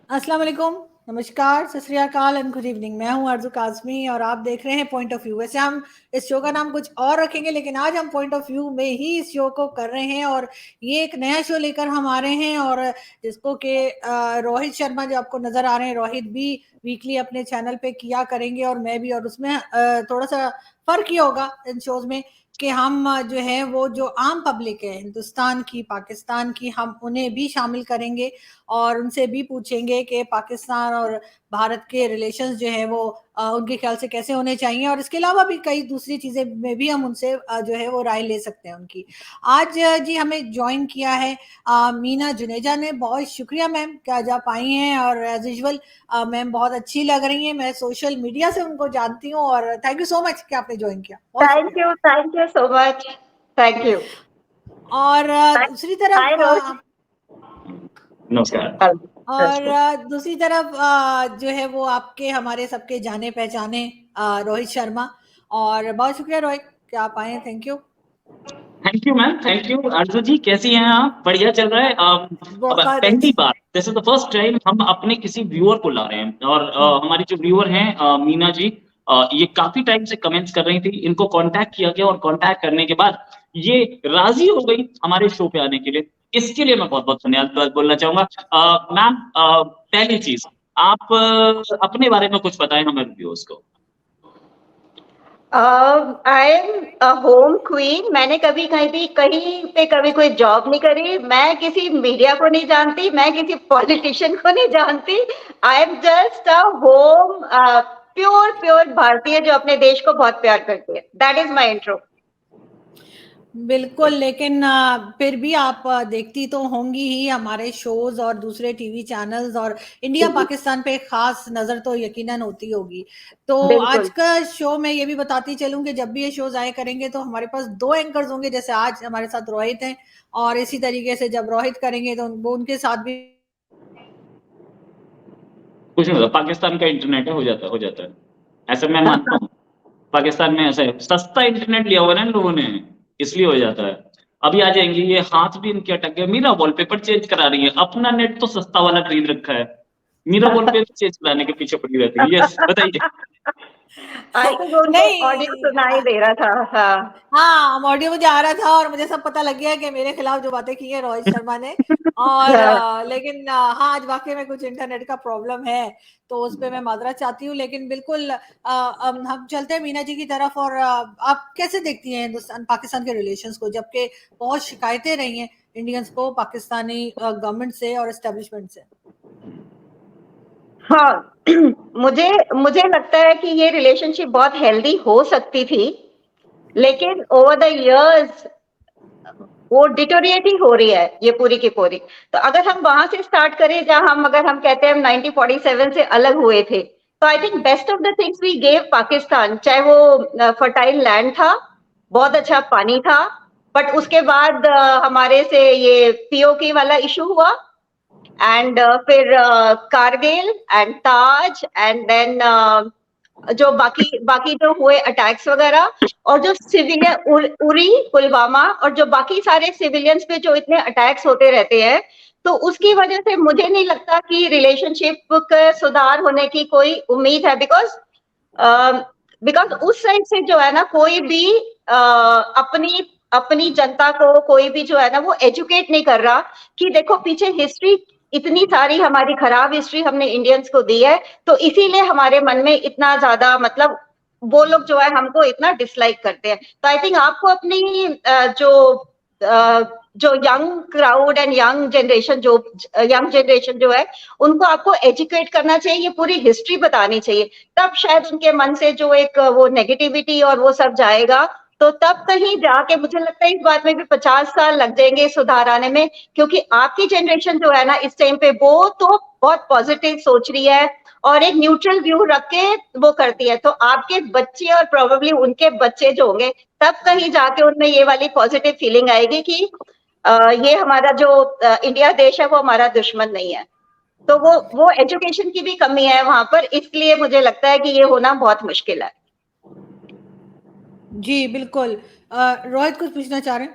अस्सलाम वालेकुम, नमस्कार, सत श्री अकाल एंड गुड इवनिंग। मैं हूं आरज़ू काज़मी और आप देख रहे हैं पॉइंट ऑफ व्यू। वैसे हम इस शो का नाम कुछ और रखेंगे, लेकिन आज हम पॉइंट ऑफ व्यू में ही इस शो को कर रहे हैं और ये एक नया शो लेकर हम आ रहे हैं और जिसको कि रोहित शर्मा जो आपको नज़र आ रहे हैं, रोहित भी वीकली अपने चैनल पे किया करेंगे और मैं भी। और उसमें थोड़ा सा फ़र्क ये होगा इन शोज़ में कि हम जो है वो जो आम पब्लिक है हिंदुस्तान की, पाकिस्तान की, हम उन्हें भी शामिल करेंगे और उनसे भी पूछेंगे कि पाकिस्तान और भारत के रिलेशंस जो है वो उनके ख्याल से कैसे होने चाहिए और इसके अलावा भी कई दूसरी चीज़ें में भी हम उनसे जो है वो राय ले सकते हैं उनकी। आज जी हमें ज्वाइन किया है मीना जुनेजा ने। बहुत शुक्रिया मैम कि आज आप आई हैं और एज यूजुअल मैम बहुत अच्छी लग रही हैं। मैं सोशल मीडिया से उनको जानती हूँ और थैंक यू सो मच कि आपने ज्वाइन किया। बहुत शुक्रिया। Thank you so much. Thank you. और दूसरी तरफ हाय रोज। नमस्कार। और दूसरी तरफ जो है वो आपके हमारे सबके जाने पहचाने रोहित शर्मा। और बहुत शुक्रिया रोहित कि आप आए हैं। Thank you ma'am, thank you. आरजू जी कैसी हैं आप? बढ़िया चल रहा है। अब बहुत पहली बार, this is the first time हम अपने किसी व्यूअर को ला रहे हैं और हमारी जो व्यूअर हैं मीना जी, ये काफी टाइम से कमेंट्स कर रही थी। इनको कांटेक्ट किया गया और कांटेक्ट करने के बाद ये राजी हो गई हमारे शो पे आने के लिए। इसके लिए मैं बहुत बहुत धन्यवाद बोलना चाहूंगा। मैम, पहली चीज आप अपने बारे में कुछ बताएं हमारे व्यूअर्स को। I am home queen. मैंने कभी कहीं पे कभी कोई जॉब नहीं करी। मैं किसी मीडिया को नहीं जानती, मैं किसी पॉलिटिशियन को नहीं जानती। I am just a home pure भारतीय जो अपने देश को बहुत प्यार करती है। That is my intro. बिल्कुल, लेकिन फिर भी आप देखती तो होंगी ही हमारे शोज और दूसरे टीवी चैनल्स और इंडिया पाकिस्तान पे खास नजर तो यकीनन होती होगी। तो आज का शो मैं ये भी बताती चलूं कि जब भी ये शोज आए करेंगे तो हमारे पास 2 एंकर्स होंगे। जैसे आज हमारे साथ रोहित हैं और इसी तरीके से जब रोहित करेंगे तो वो उनके साथ भी कुछ नहीं होता, पाकिस्तान का इंटरनेट है, हो जाता है। ऐसा मैं मानता हूँ। पाकिस्तान में ऐसा है, सस्ता इंटरनेट लिया हुआ है ना इन लोगों ने, इसलिए हो जाता है। अभी आ जाएंगे, ये हाथ भी इनके अटक गए। मीरा वॉलपेपर चेंज करा रही है, अपना नेट तो सस्ता वाला खरीद रखा है, मीरा वॉलपेपर चेंज कराने के पीछे पड़ी रहती है। यस, बताइए। ऑडियो सुनाई दे रहा था। हाँ, ऑडियो मुझे आ रहा था और मुझे सब पता लग गया कि मेरे खिलाफ जो बातें की है रोहित शर्मा ने। और लेकिन हाँ, आज वाकई में कुछ इंटरनेट का प्रॉब्लम है तो उस पे मैं माजरत चाहती हूँ। लेकिन बिल्कुल हम चलते हैं मीना जी की तरफ। और आप कैसे देखती हैं हिंदुस्तान पाकिस्तान के रिलेशंस को, जबकि बहुत शिकायतें रही हैं इंडियंस को पाकिस्तानी गवर्नमेंट से और एस्टेब्लिशमेंट से? हाँ, मुझे लगता है कि ये रिलेशनशिप बहुत हेल्दी हो सकती थी, लेकिन ओवर द इयर्स वो डिटोरिएट ही हो रही है ये पूरी की पूरी। तो अगर हम वहां से स्टार्ट करें जहां अगर हम कहते हैं हम 1947 से अलग हुए थे, तो I think best of the things we gave Pakistan, चाहे वो फर्टाइल लैंड था, बहुत अच्छा पानी था, बट उसके बाद हमारे से ये पीओके वाला इशू हुआ एंड फिर Kargil and Taj and then जो बाकी जो हुए अटैक्स वगैरह, और जो सिविलियन उरी, पुलवामा, और जो बाकी सारे सिविलियंस पे जो इतने अटैक्स होते रहते हैं, तो उसकी वजह से मुझे नहीं लगता कि रिलेशनशिप का सुधार होने की कोई उम्मीद है। बिकॉज उस साइड से जो है ना, कोई भी अपनी जनता को कोई भी जो है ना वो एजुकेट नहीं कर रहा कि देखो पीछे हिस्ट्री इतनी सारी हमारी खराब हिस्ट्री हमने इंडियंस को दी है, तो इसीलिए हमारे मन में इतना ज्यादा मतलब वो लोग जो है हमको इतना डिसलाइक करते हैं। तो आई थिंक आपको अपनी जो young crowd and young generation जो है उनको आपको एजुकेट करना चाहिए, ये पूरी हिस्ट्री बतानी चाहिए, तब शायद उनके मन से जो एक वो नेगेटिविटी और वो सब जाएगा। तो तब कहीं जाके मुझे लगता है इस बात में भी 50 साल लग जाएंगे सुधार आने में, क्योंकि आपकी जनरेशन जो है ना इस टाइम पे वो तो बहुत पॉजिटिव सोच रही है और एक न्यूट्रल व्यू रख के वो करती है। तो आपके बच्चे और प्रोबेबली उनके बच्चे जो होंगे, तब कहीं जाके उनमें ये वाली पॉजिटिव फीलिंग आएगी कि ये हमारा जो इंडिया देश है वो हमारा दुश्मन नहीं है। तो वो एजुकेशन की भी कमी है वहां पर, इसलिए मुझे लगता है कि ये होना बहुत मुश्किल है। जी बिल्कुल। रोहित कुछ पूछना चाह रहे हैं?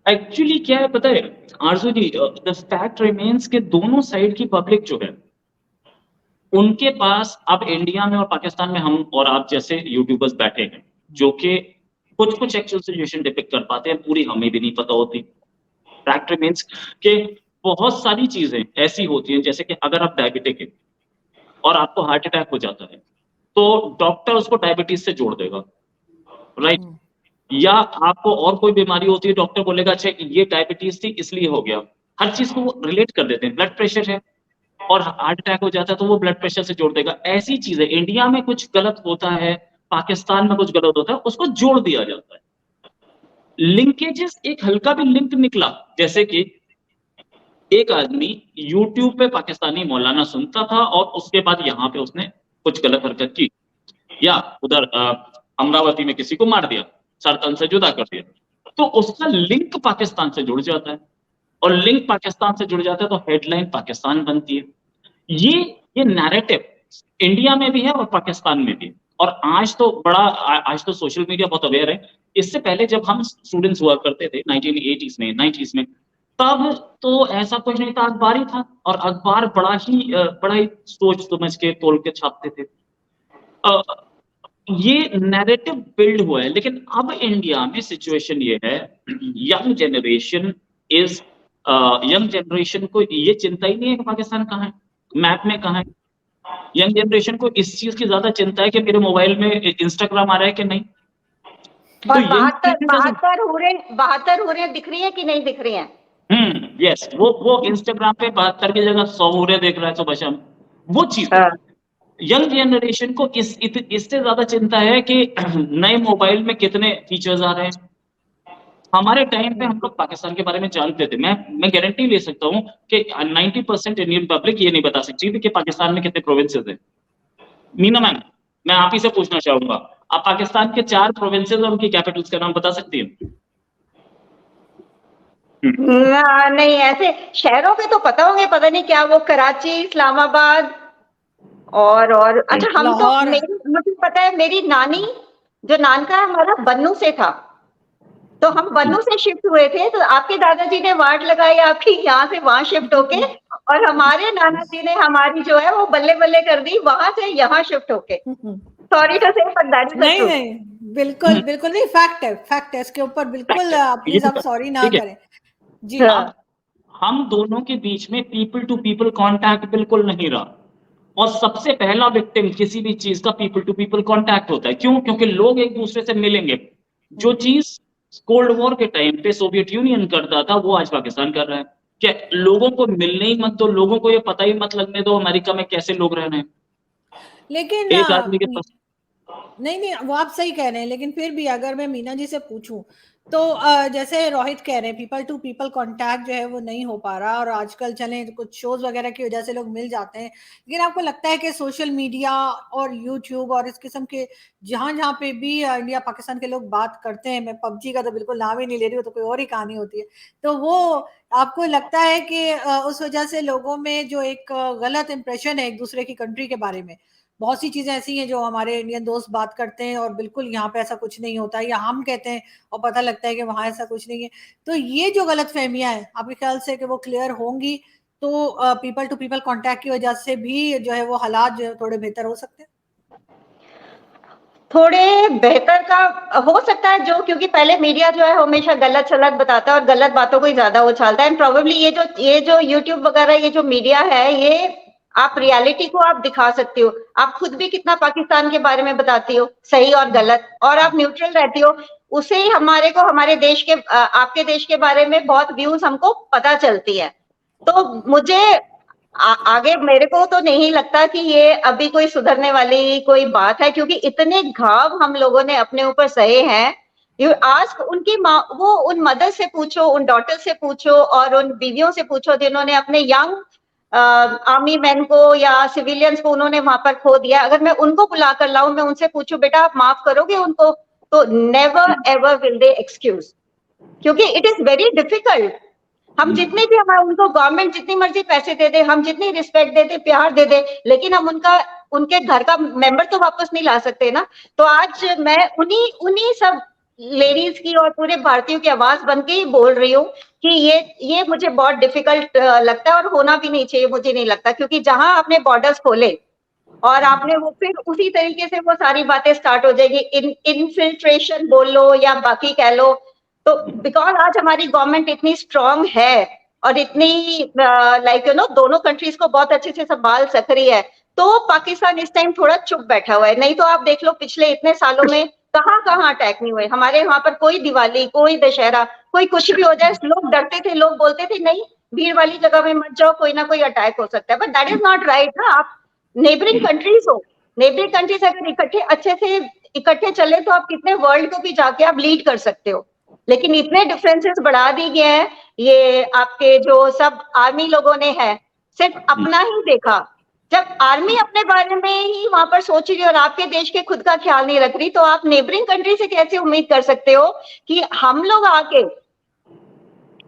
एक्चुअली क्या है पता है आरजू जी, द फैक्ट रिमेन्स के दोनों साइड की पब्लिक जो है उनके पास अब इंडिया में और पाकिस्तान में हम और आप जैसे यूट्यूबर्स बैठे हैं जो कि कुछ कुछ एक्चुअल सिचुएशन डिपिक्ट कर पाते हैं, पूरी हमें भी नहीं पता होती। फैक्ट रिमेन्स के बहुत सारी चीजें ऐसी होती हैं, जैसे कि अगर आप डायबिटिक हैं और आपको हार्ट अटैक हो जाता है तो डॉक्टर उसको डायबिटीज से जोड़ देगा, राइट? या आपको और कोई बीमारी होती है, डॉक्टर बोलेगा अच्छा ये डायबिटीज थी इसलिए हो गया। हर चीज को वो रिलेट कर देते हैं। ब्लड प्रेशर है और हार्ट अटैक हो जाता है तो वो ब्लड प्रेशर से जोड़ देगा। ऐसी चीजें इंडिया में कुछ गलत होता है, पाकिस्तान में कुछ गलत होता है, उसको जोड़ दिया जाता है। लिंकेजेस एक हल्का भी लिंक निकला, जैसे कि एक आदमी यूट्यूब पे पाकिस्तानी मौलाना सुनता था और उसके बाद यहाँ पे उसने कुछ गलत हरकत की, या उधर अमरावती में किसी को मार दिया, सरतन से जुदा कर दिया, तो उसका लिंक पाकिस्तान से जुड़ जाता है और लिंक पाकिस्तान से जुड़ जाता है तो हेडलाइन पाकिस्तान बनती है। ये नैरेटिव इंडिया में भी है और पाकिस्तान में भी है। और आज तो सोशल मीडिया बहुत अवेयर है। इससे पहले जब हम स्टूडेंट्स हुआ करते थे 1980s में 90s में, तब तो ऐसा कुछ नहीं था, अखबार ही था और अखबार बड़ा ही सोच समझ के तोल के छापते थे। ये नैरेटिव बिल्ड हुआ है। लेकिन अब इंडिया में सिचुएशन ये है, यंग जनरेशन को ये चिंता ही नहीं है कि पाकिस्तान कहाँ है, मैप में कहाँ है। यंग जनरेशन को इस चीज की ज्यादा चिंता है कि मेरे मोबाइल में इंस्टाग्राम आ रहा है कि नहीं। और 72 हो रहे दिख रही है कि नहीं दिख रही है? यस, वो इंस्टाग्राम पे 72 की जगह 100 हो रहे देख रहा है सुबह शाम, वो चीज। यंग जनरेशन को इससे ज्यादा चिंता है कि नए मोबाइल में कितने फीचर्स आ रहे हैं। हमारे टाइम पे हम लोग पाकिस्तान के बारे में जानते थे। मैं गारंटी ले सकता हूँ कि 90% इंडियन पब्लिक ये नहीं बता सकती थी कि पाकिस्तान में कितने प्रोविंसेस हैं। मीना मैम, मैं आप ही से पूछना चाहूंगा, आप पाकिस्तान के 4 प्रोविंसेस और उनकी कैपिटल्स का नाम बता सकती हैं? नहीं, ऐसे शहरों के तो पता होंगे, पता नहीं क्या वो कराची, इस्लामाबाद और अच्छा हम तो मुझे पता है मेरी नानी जो नानका हमारा बन्नू से था, तो हम बन्नू से शिफ्ट हुए थे, तो आपके दादाजी ने वाट लगाई आपकी यहाँ से वहां शिफ्ट होके, और हमारे नाना जी ने हमारी जो है वो बल्ले बल्ले कर दी वहां से यहाँ शिफ्ट होके। सॉरी टू से, पर दैट इज द ट्रूथ। नहीं, बिल्कुल बिल्कुल नहीं, फैक्ट है इसके ऊपर, बिल्कुल प्लीज आप सॉरी ना करें जी। हम दोनों के बीच में पीपल टू पीपल कांटेक्ट बिल्कुल नहीं रहा, और सबसे पहला विक्टिम किसी भी चीज का पीपल टू पीपल कांटेक्ट होता है। क्यों? क्योंकि लोग एक दूसरे से मिलेंगे। जो चीज कोल्ड वॉर के टाइम पे सोवियत यूनियन करता था वो आज पाकिस्तान कर रहा है। क्या लोगों को मिलने ही मत दो, लोगों को ये पता ही मत लगने दो अमेरिका में कैसे लोग रह रहे हैं। लेकिन एक आदमी के पास नहीं वो आप सही कह रहे हैं, लेकिन फिर भी अगर मैं मीना जी से पूछूं तो जैसे रोहित कह रहे हैं पीपल टू पीपल कांटेक्ट जो है वो नहीं हो पा रहा, और आजकल चले कुछ शोज वगैरह की वजह से लोग मिल जाते हैं, लेकिन आपको लगता है कि सोशल मीडिया और यूट्यूब और इस किस्म के जहां जहां पे भी इंडिया पाकिस्तान के लोग बात करते हैं, मैं पबजी का तो बिल्कुल नाम ही नहीं ले रही हूँ, तो कोई और ही कहानी होती है, तो वो आपको लगता है कि उस वजह से लोगों में जो एक गलत इंप्रेशन है एक दूसरे की कंट्री के बारे में, बहुत सी चीजें ऐसी हैं जो हमारे इंडियन दोस्त बात करते हैं और बिल्कुल यहाँ पे ऐसा कुछ नहीं होता है, या हम कहते हैं और पता लगता है कि वहां ऐसा कुछ नहीं है, तो ये जो गलत फहमियां है आपके ख्याल से कि वो क्लियर होंगी तो पीपल टू पीपल कांटेक्ट की वजह से भी जो है वो हालात जो है थोड़े बेहतर हो सकते हैं? थोड़े बेहतर का हो सकता है, जो क्योंकि पहले मीडिया जो है हमेशा गलत सलत बताता है और गलत बातों को ही ज्यादा उछालता है, एंड प्रोबेबली ये जो यूट्यूब वगैरह ये जो मीडिया है, ये आप रियलिटी को आप दिखा सकते हो। आप खुद भी कितना पाकिस्तान के बारे में बताती हो, सही और गलत, और आप न्यूट्रल रहती हो, उससे ही हमारे को हमारे देश के आपके देश के बारे में बहुत व्यूज हमको पता चलती है। तो मुझे आगे मेरे को तो नहीं लगता कि ये अभी कोई सुधरने वाली कोई बात है, क्योंकि इतने घाव हम लोगों ने अपने ऊपर सहे हैं। यू आस्क उनकी माँ, वो उन मदर से पूछो, उन डॉटर से पूछो और उन बीवियों से पूछो जिन्होंने अपने यंग आर्मी मैन को या सिविलियंस को उन्होंने वहां पर खो दिया। अगर मैं उनको बुला कर लाऊं, मैं उनसे पूछूं बेटा आप माफ करोगे उनको, तो never ever will they excuse, क्योंकि इट इज वेरी डिफिकल्ट। हम जितने भी हमारे उनको गवर्नमेंट जितनी मर्जी पैसे दे दे, हम जितनी रिस्पेक्ट दे दे, प्यार दे दे, लेकिन हम उनके घर का मेंबर तो वापस नहीं ला सकते ना। तो आज मैं उन्हीं सब लेडीज की और पूरे भारतीयों की आवाज बन के ही बोल रही हूँ कि ये मुझे बहुत डिफिकल्ट लगता है और होना भी नहीं चाहिए, मुझे नहीं लगता, क्योंकि जहां आपने बॉर्डर्स खोले और आपने वो फिर उसी तरीके से वो सारी बातें स्टार्ट हो जाएगी, इनफिल्ट्रेशन बोल लो या बाकी कह लो। तो बिकॉज आज हमारी गवर्नमेंट इतनी स्ट्रांग है और इतनी लाइक दोनों कंट्रीज को बहुत अच्छे से संभाल सक रही है, तो पाकिस्तान इस टाइम थोड़ा चुप बैठा हुआ है। नहीं तो आप देख लो पिछले इतने सालों में कहाँ कहाँ अटैक नहीं हुए हमारे वहां पर, कोई दिवाली, कोई दशहरा, कोई कुछ भी हो जाए लोग डरते थे, लोग बोलते थे नहीं भीड़ वाली जगह में मत जाओ, कोई ना कोई अटैक हो सकता है। But that is not right ना। आप नेबरिंग कंट्रीज हो, नेबरिंग कंट्रीज अगर इकट्ठे अच्छे से इकट्ठे चले तो आप कितने वर्ल्ड को भी जाके आप लीड कर सकते हो। लेकिन इतने डिफरेंसेस बढ़ा दी गए हैं, ये आपके जो सब आर्मी लोगों ने है सिर्फ अपना ही देखा। जब आर्मी अपने बारे में ही वहां पर सोच रही है और आपके देश के खुद का ख्याल नहीं रख रही, तो आप नेबरिंग कंट्री से कैसे उम्मीद कर सकते हो कि हम लोग आके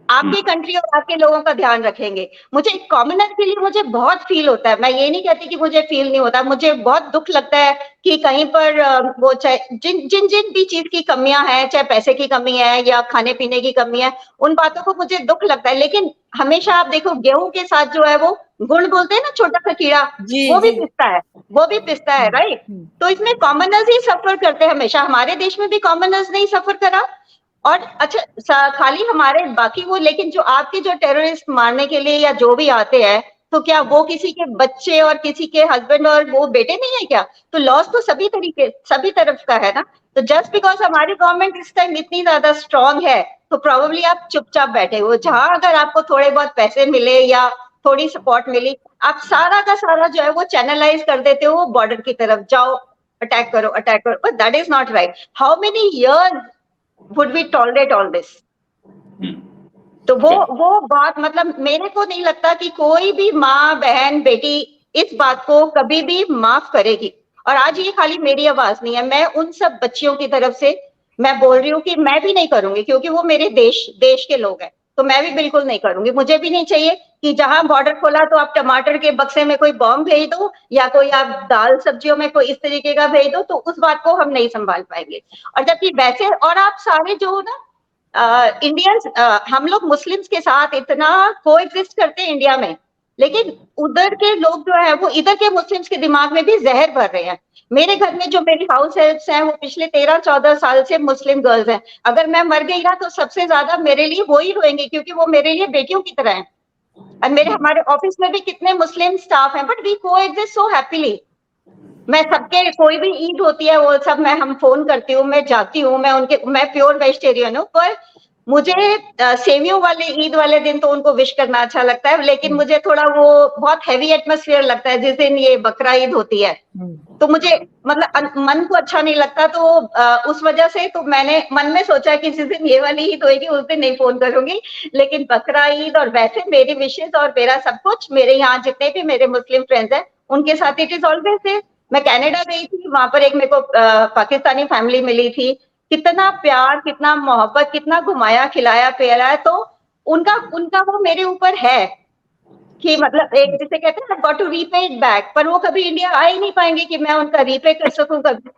आपकी कंट्री और आपके लोगों का ध्यान रखेंगे। मुझे कॉमनर के लिए मुझे बहुत फील होता है, मैं ये नहीं कहती कि मुझे फील नहीं होता, मुझे बहुत दुख लगता है कि कहीं पर वो चाहे जिन जिन जिन भी चीज की कमियां हैं, चाहे पैसे की कमी है या खाने पीने की कमी है, उन बातों को मुझे दुख लगता है। लेकिन हमेशा आप देखो गेहूं के साथ जो है वो गुड़ बोलते हैं ना, छोटा सा कीड़ा, वो भी पिसता है, वो भी पिसता है, राइट। तो इसमें कॉमनर्स ही सफर करते हैं हमेशा। हमारे देश में भी कॉमनर्स नहीं सफर करा। और अच्छा खाली हमारे बाकी वो, लेकिन जो आपके जो टेररिस्ट मारने के लिए या जो भी आते हैं, तो क्या वो किसी के बच्चे और किसी के हस्बैंड और वो बेटे नहीं है क्या? तो लॉस तो सभी तरीके सभी तरफ का है ना। तो जस्ट बिकॉज हमारी गवर्नमेंट इस टाइम इतनी ज्यादा स्ट्रांग है, तो प्रोबेबली आप चुपचाप बैठे हो। जहां अगर आपको थोड़े बहुत पैसे मिले या थोड़ी सपोर्ट मिली, आप सारा का सारा जो है वो चैनलाइज कर देते हो बॉर्डर की तरफ, जाओ अटैक करो अटैक करो। But that is not right. How many years would we tolerate all this? तो वो बात, मतलब मेरे को नहीं लगता कि कोई भी माँ बहन बेटी इस बात को कभी भी माफ करेगी। और आज ये खाली मेरी आवाज नहीं है, मैं उन सब बच्चियों की तरफ से मैं बोल रही हूँ कि मैं भी नहीं करूंगी, क्योंकि वो मेरे देश के लोग हैं, तो मैं भी बिल्कुल नहीं करूंगी। मुझे भी नहीं चाहिए कि जहां बॉर्डर खोला तो आप टमाटर के बक्से में कोई बॉम्ब भेज दो या कोई आप दाल सब्जियों में कोई इस तरीके का भेज दो, तो उस बात को हम नहीं संभाल पाएंगे। और जबकि वैसे और आप सारे जो ना इंडियंस, हम लोग मुस्लिम्स के साथ इतना कोएग्जिस्ट करते हैं इंडिया में, लेकिन उधर के लोग जो है वो इधर के मुस्लिम्स के दिमाग में भी जहर भर रहे हैं। मेरे घर में जो मेरी हाउस हेल्प्स हैं वो पिछले 13-14 साल से मुस्लिम गर्ल्स हैं। अगर मैं मर गई ना तो सबसे ज्यादा मेरे लिए वो ही रोएंगे, क्योंकि वो मेरे लिए बेटियों की तरह हैं। और हमारे ऑफिस में भी कितने मुस्लिम स्टाफ हैं, but we coexist so happily. मैं सबके, कोई भी ईद होती है वो सब हम फोन करती हूँ, मैं जाती हूँ, मैं प्योर वेजिटेरियन हूँ, पर मुझे सेवियों वाले ईद वाले दिन तो उनको विश करना अच्छा लगता है, लेकिन मुझे थोड़ा वो बहुत हैवी एटमॉस्फेयर लगता है जिस दिन ये बकरा ईद होती है। तो मुझे मतलब मन को अच्छा नहीं लगता। तो उस वजह से तो मैंने मन में सोचा कि जिस दिन ये वाली ईद होगी उस दिन नहीं फोन करूंगी, लेकिन बकरा ईद और वैसे मेरी विशेष और मेरा सब कुछ, मेरे यहाँ जितने भी मेरे मुस्लिम फ्रेंड्स हैं उनके साथ इट इज ऑलवेज। मैं कनाडा गई थी, वहां पर एक मेरे को पाकिस्तानी फैमिली मिली थी, कितना प्यार, कितना मोहब्बत, कितना घुमाया खिलाया पिलाया। तो उनका उनका वो मेरे ऊपर है कि मतलब एक जिसे कहते हैं got to repay it back, पर वो कभी इंडिया आ ही नहीं पाएंगे कि मैं उनका रीपे कर सकूं कभी।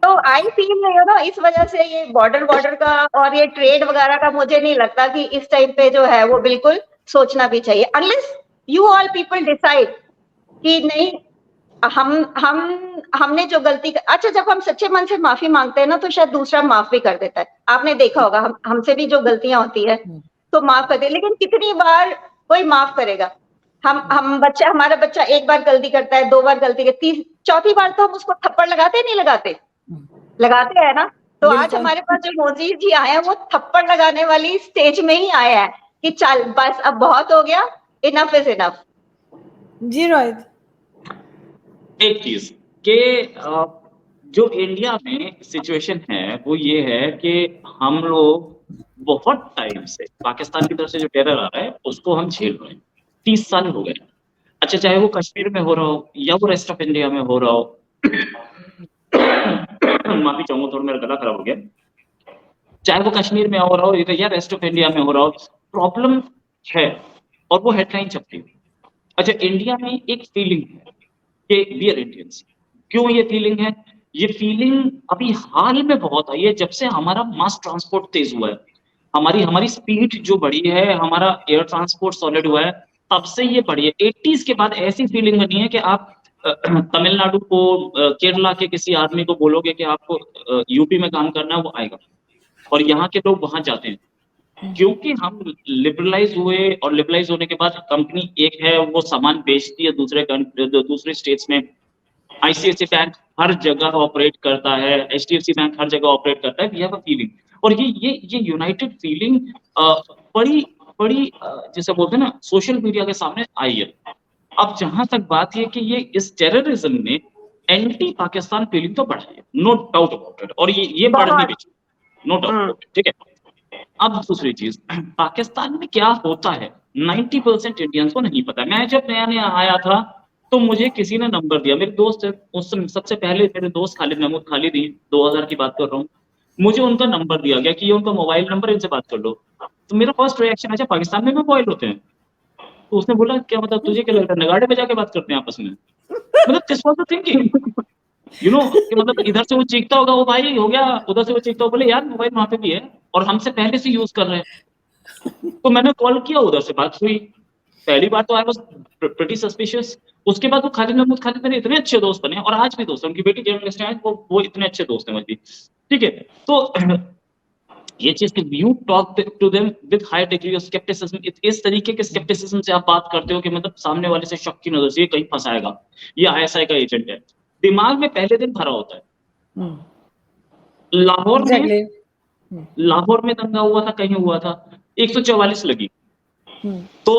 तो आई फील इस वजह से ये बॉर्डर का और ये ट्रेड वगैरह का मुझे नहीं लगता कि इस टाइम पे जो है वो बिल्कुल सोचना भी चाहिए, unless you all people decide कि नहीं हमने जो गलती अच्छा, जब हम सच्चे मन से माफी मांगते हैं ना तो शायद दूसरा माफ भी कर देता है। आपने देखा होगा हमसे भी जो गलतियां होती है तो माफ कर दे, लेकिन कितनी बार कोई माफ करेगा? हमारा बच्चा एक बार गलती करता है, 2 बार गलती करती, चौथी बार तो हम उसको थप्पड़ लगाते नहीं लगाते? लगाते हैं ना। तो आज हमारे पास जो मोदी जी आए हैं वो थप्पड़ लगाने वाली स्टेज में ही आया है कि चल बस अब बहुत हो गया, इनफ इज इनफ। जी रोहित, एक चीज के जो इंडिया में सिचुएशन है वो ये है कि हम लोग बहुत टाइम से पाकिस्तान की तरफ से जो टेरर आ रहा है उसको हम झेल रहे हैं, 30 साल हो गए। अच्छा, चाहे वो कश्मीर में हो रहा हो या वो रेस्ट ऑफ इंडिया में हो रहा हो, माफी चाहूंगा थोड़ा मेरा गला खराब हो गया, चाहे वो कश्मीर में हो रहा हो या रेस्ट ऑफ इंडिया में हो रहा हो, प्रॉब्लम है और वो हेडलाइन छपती है। अच्छा, इंडिया में एक फीलिंग है कि वी आर इंडियंस। क्यों ये फीलिंग है? ये फीलिंग अभी हाल में बहुत आई है, जब से हमारा मास ट्रांसपोर्ट तेज हुआ है, हमारी स्पीड जो बढ़ी है, हमारा एयर ट्रांसपोर्ट सॉलिड हुआ है, तब से ये बढ़ी है। 80s के बाद ऐसी फीलिंग बनी है कि आप तमिलनाडु को, केरला के किसी आदमी को बोलोगे कि आपको यूपी में काम करना है, वो आएगा, और यहाँ के लोग वहां जाते हैं, क्योंकि हम लिबरलाइज हुए, और लिबरलाइज होने के बाद कंपनी एक है, वो सामान बेचती है दूसरे स्टेट्स में। आईसीआईसीआई बैंक हर जगह ऑपरेट करता है, एचडीएफसी बैंक हर जगह ऑपरेट करता है। वी हैव अ फीलिंग, और ये यूनाइटेड फीलिंग बड़ी बड़ी जैसे बोलते हैं ना, सोशल मीडिया के सामने आई है। अब जहां तक बात है कि ये इस टेररिज्म ने एंटी पाकिस्तान फीलिंग तो बढ़ाई है, नो डाउट अबाउट इट, और ये बढ़नी भी चाहिए, नो डाउट अबाउट इट, ठीक है। अब दूसरी चीज, पाकिस्तान में क्या होता है 90% इंडियंस को नहीं पता। मैं जब नया नया आया था तो मुझे किसी ने नंबर दिया, मेरे दोस्त है, उस समय सबसे पहले मेरे दोस्त खालिद महमूद खालिद, 2000 की बात कर रहा हूँ, मुझे उनका नंबर दिया गया कि ये उनका मोबाइल नंबर, इनसे बात कर लो। तो मेरा फर्स्ट रिएक्शन, अच्छा पाकिस्तान में मोबाइल होते हैं? तो उसने बोला क्या मतलब, तुझे क्या लगता है नगाड़े पे जाके बात करते हैं आपस में? मतलब this was the thinking, you know, कि मतलब इधर से वो चीखता होगा वो भाई हो गया, उधर से वो चीखता होगा, बोले यार मोबाइल वहां पे भी है और हमसे पहले से यूज कर रहे हैं। तो मैंने कॉल किया, उधर से बात हुई, पहली बार तो आई वाज प्रीटी सस्पिशियस। उसके बाद वो खालिद महमूद खालिद मेरे इतने अच्छे दोस्त बने, और आज भी दोस्त हैं, उनकी बेटी जर्नलिस्ट है, वो इतने अच्छे दोस्त हैं मुझे, ठीक है। तो ये चीज कि you talk to them with high degree of scepticism, इस तरीके के स्केप्टिसिज्म से आप बात करते हो कि मतलब सामने वाले से शक की नजर से ये कहीं फंसाएगा, ये आईएसआई का एजेंट है, दिमाग में पहले दिन भरा होता है। लाहौर में लाहौर में दंगा हुआ था, कहीं हुआ था, 144 लगी, तो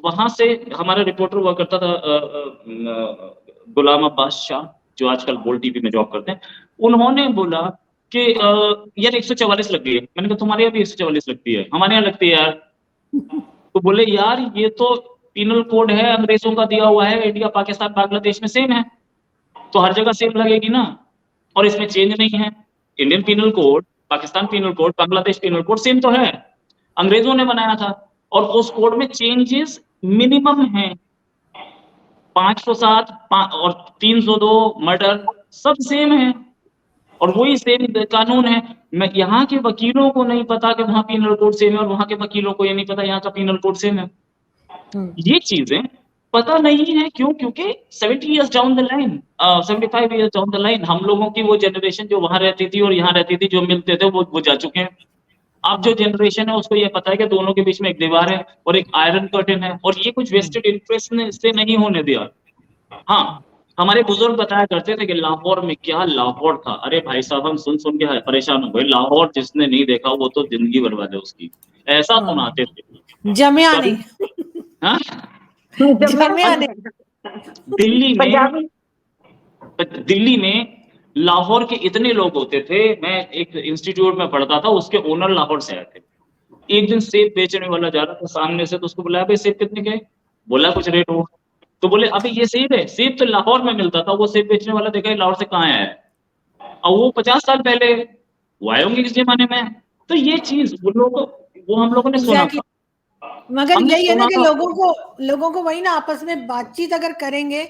वहां से हमारा रिपोर्टर हुआ करता था गुलाम अब्बास शाह, जो आजकल बोल टीवी में जॉब करते हैं, उन्होंने बोला कि यार 144 लग गई है। मैंने कहा तुम्हारे यहाँ भी 144 लगती है? हमारे यहाँ लगती है यार। तो बोले यार ये तो पीनल कोड है, अंग्रेजों का दिया हुआ है, इंडिया पाकिस्तान बांग्लादेश में सेम है, तो हर जगह सेम लगेगी ना, और इसमें चेंज नहीं है। Indian penal code, Pakistan penal code, Bangladesh penal code same तो है, अंग्रेजों ने बनाया था, और उस कोड में चेंजेस मिनिमम है, 507 और 302 मर्डर सब सेम है, और वही सेम कानून है। मैं यहाँ के वकीलों को नहीं पता कि वहां पीनल कोड सेम है, और वहां के वकीलों को ये नहीं पता यहाँ का पीनल कोड सेम है। ये चीजें पता नहीं है, क्यों? क्योंकि 70 years down the line, 75 years down the line, हम लोगों की वो जनरेशन जो वहां रहती थी और यहाँ रहती थी, जो मिलते थे, वो जा चुके हैं। अब जो जनरेशन है उसको ये पता है कि दोनों के बीच में एक दीवार है और एक आयरन कर्टन है, और ये कुछ वेस्टेड इंटरेस्ट ने से नहीं होने दिया। हाँ, हमारे बुजुर्ग बताया करते थे कि लाहौर में क्या लाहौर था। अरे भाई साहब, हम सुन सुन के परेशान हो गए, लाहौर जिसने नहीं देखा वो तो जिंदगी बर्बाद है उसकी, ऐसा सुनाते थे। जमिया नहीं, हाँ, जमिया नहीं। दिल्ली में लाहौर के इतने लोग होते थे, मैं एक इंस्टीट्यूट में पढ़ता था, उसके ओनर लाहौर से आए थे। एक दिन सेब बेचने वाला जा रहा था सामने से, तो उसको बुलाया, भाई सेब कितने के? बोला कुछ रेट हो, तो बोले अभी ये सेब है, सेब तो लाहौर में मिलता था। वो सेब बेचने वाला देखा लाहौर से कहाँ आया है, और वो 50 साल पहले वो आए होंगे इस जमाने में। तो ये चीज वो हम लोगों ने सुना था, मगर यही है ना कि लोगों को वही ना आपस में बातचीत अगर करेंगे,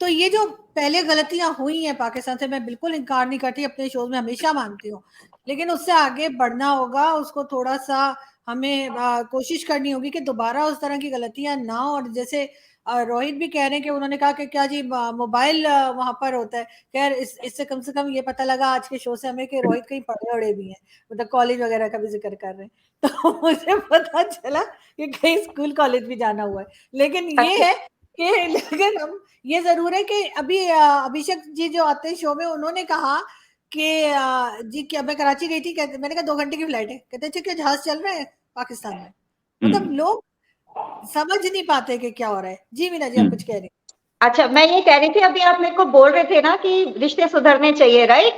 तो ये जो पहले गलतियां हुई हैं पाकिस्तान से, मैं बिल्कुल इनकार नहीं करती, अपने शोज में हमेशा मानती हूँ, लेकिन उससे आगे बढ़ना होगा, उसको थोड़ा सा हमें कोशिश करनी होगी कि दोबारा उस तरह की गलतियां ना हो। और जैसे रोहित भी कह रहे हैं कि उन्होंने कहा कि क्या जी मोबाइल वहां पर होता है, खैर इससे कम से कम ये पता लगा आज के शो से हमें कि रोहित कहीं पढ़े अड़े भी हैं, मतलब कॉलेज वगैरह का भी जिक्र कर रहे हैं, तो मुझे पता चला कि कहीं स्कूल कॉलेज भी जाना हुआ है। लेकिन ये है कि लेकिन हम ये जरूर है कि अभी अभिषेक जी जो आते हैं शो में, उन्होंने कहा कि जी क्या मैं कराची गई थी, कहते, मैंने कहा 2 घंटे की फ्लाइट है, कहते अच्छा क्या जहाज चल रहे हैं पाकिस्तान में? मतलब लोग समझ नहीं पाते कि क्या हो रहा है। जी मीना जी, आप कुछ कह रही? अच्छा, मैं ये कह रही थी, अभी आप मेरे को बोल रहे थे ना कि रिश्ते सुधरने चाहिए, राइट?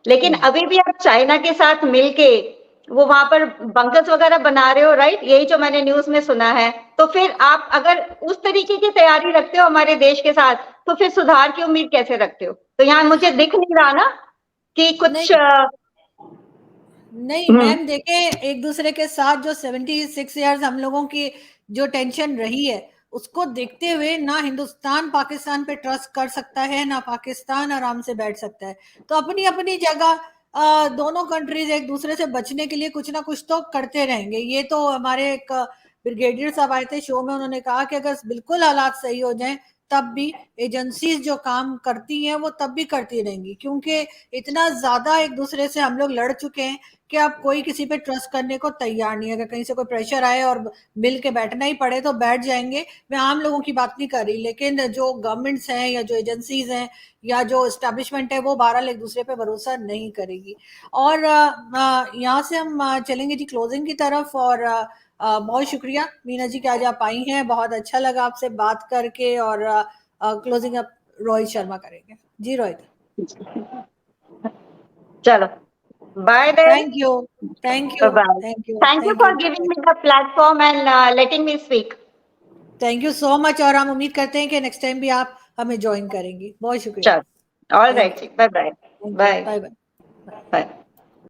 लेकिन अभी भी आप चाइना के साथ मिलके वो वहां पर बंकर्स वगैरह बना रहे हो, राइट? यही जो मैंने न्यूज में सुना है। तो फिर आप अगर उस तरीके की तैयारी रखते हो हमारे देश के साथ, तो फिर सुधार की उम्मीद कैसे रखते हो? तो यहाँ मुझे दिख नहीं रहा ना कि कुछ नहीं मैम, देखे एक दूसरे के साथ जो 76 ईयर्स हम लोगों की जो टेंशन रही है, उसको देखते हुए ना हिंदुस्तान पाकिस्तान पे ट्रस्ट कर सकता है, ना पाकिस्तान आराम से बैठ सकता है। तो अपनी अपनी जगह दोनों कंट्रीज एक दूसरे से बचने के लिए कुछ ना कुछ तो करते रहेंगे। ये तो हमारे एक ब्रिगेडियर साहब आए थे शो में, उन्होंने कहा कि अगर बिल्कुल हालात सही हो जाएं तब भी एजेंसीज जो काम करती हैं वो तब भी करती रहेंगी, क्योंकि इतना ज्यादा एक दूसरे से हम लोग लड़ चुके हैं कि अब कोई किसी पे ट्रस्ट करने को तैयार नहीं है। अगर कहीं से कोई प्रेशर आए और मिल के बैठना ही पड़े तो बैठ जाएंगे। मैं आम लोगों की बात नहीं कर रही, लेकिन जो गवर्नमेंट्स हैं या जो एजेंसीज हैं या जो एस्टेब्लिशमेंट है वो बहरहाल एक दूसरे पे भरोसा नहीं करेगी। और यहाँ से हम चलेंगे जी क्लोजिंग की तरफ। और बहुत शुक्रिया मीना जी कि आज आप आई हैं, बहुत अच्छा लगा आपसे बात करके। और क्लोजिंग अप रोहित शर्मा करेंगे जी। रोहित, चलो, bye then. Thank you, thank you, Bye. Thank you, Thank you thank for you, giving me the platform and letting me speak. Thank you so much. और हम उम्मीद करते हैं कि नेक्स्ट टाइम भी आप हमें ज्वाइन करेंगी। बहुत शुक्रिया। चलो, all thank right. You, Bye bye. Thank you, Bye. Bye bye. Bye.